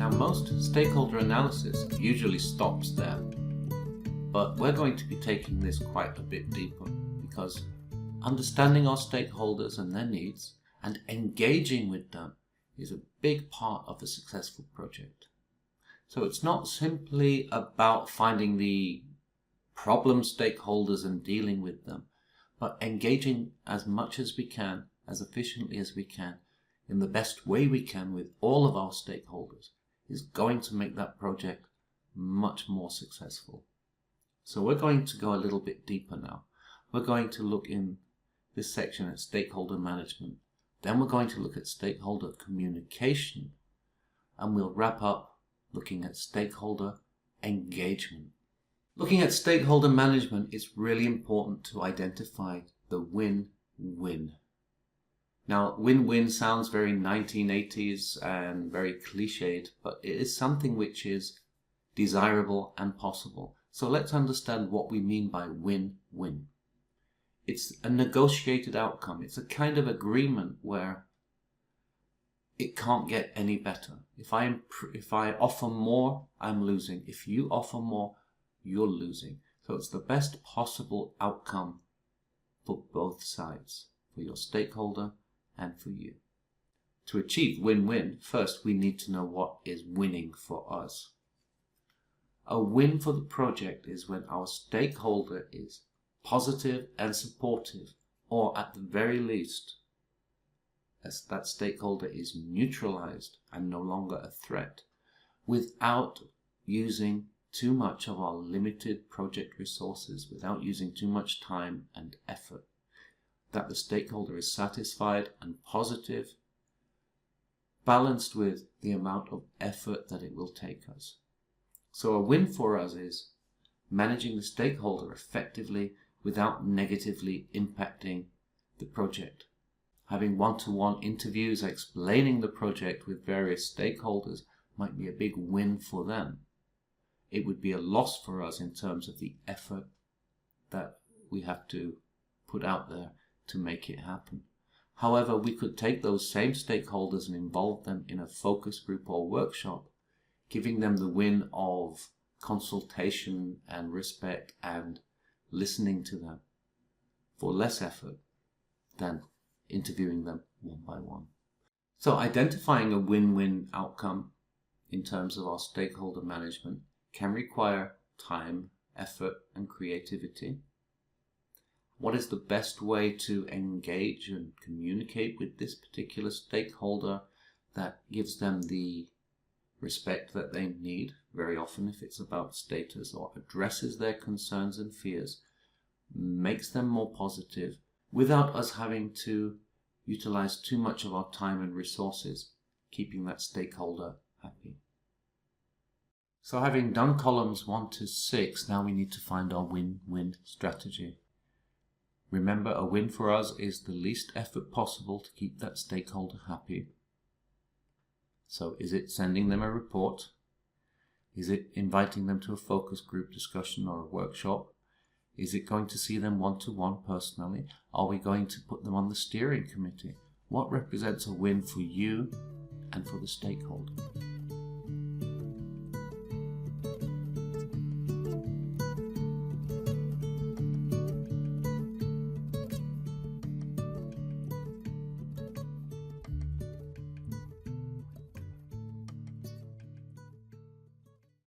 Now, most stakeholder analysis usually stops there, but we're going to be taking this quite a bit deeper, because understanding our stakeholders and their needs and engaging with them is a big part of a successful project. So it's not simply about finding the problem stakeholders and dealing with them, but engaging as much as we can, as efficiently as we can, in the best way we can with all of our stakeholders is going to make that project much more successful. So we're going to go a little bit deeper now. We're going to look in this section at stakeholder management. Then we're going to look at stakeholder communication, and we'll wrap up looking at stakeholder engagement. Looking at stakeholder management, it's really important to identify the win-win. Now, win-win sounds very 1980s and very cliched, but it is something which is desirable and possible. So let's understand what we mean by win-win. It's a negotiated outcome. It's a kind of agreement where it can't get any better. If I offer more, I'm losing. If you offer more, you're losing. So it's the best possible outcome for both sides, for your stakeholder and for you. To achieve win-win, first we need to know what is winning for us. A win for the project is when our stakeholder is positive and supportive, or at the very least, as that stakeholder is neutralized and no longer a threat, without using too much of our limited project resources, without using too much time and effort. That the stakeholder is satisfied and positive, balanced with the amount of effort that it will take us. So a win for us is managing the stakeholder effectively without negatively impacting the project. Having one-to-one interviews explaining the project with various stakeholders might be a big win for them. It would be a loss for us in terms of the effort that we have to put out there to make it happen. However, we could take those same stakeholders and involve them in a focus group or workshop, giving them the win of consultation and respect and listening to them for less effort than interviewing them one by one. So identifying a win-win outcome in terms of our stakeholder management can require time, effort, and creativity. What is the best way to engage and communicate with this particular stakeholder that gives them the respect that they need? Very often, if it's about status, or addresses their concerns and fears, makes them more positive without us having to utilize too much of our time and resources, keeping that stakeholder happy. So having done columns 1 to 6, now we need to find our win-win strategy. Remember, a win for us is the least effort possible to keep that stakeholder happy. So is it sending them a report? Is it inviting them to a focus group discussion or a workshop? Is it going to see them one-to-one personally? Are we going to put them on the steering committee? What represents a win for you and for the stakeholder?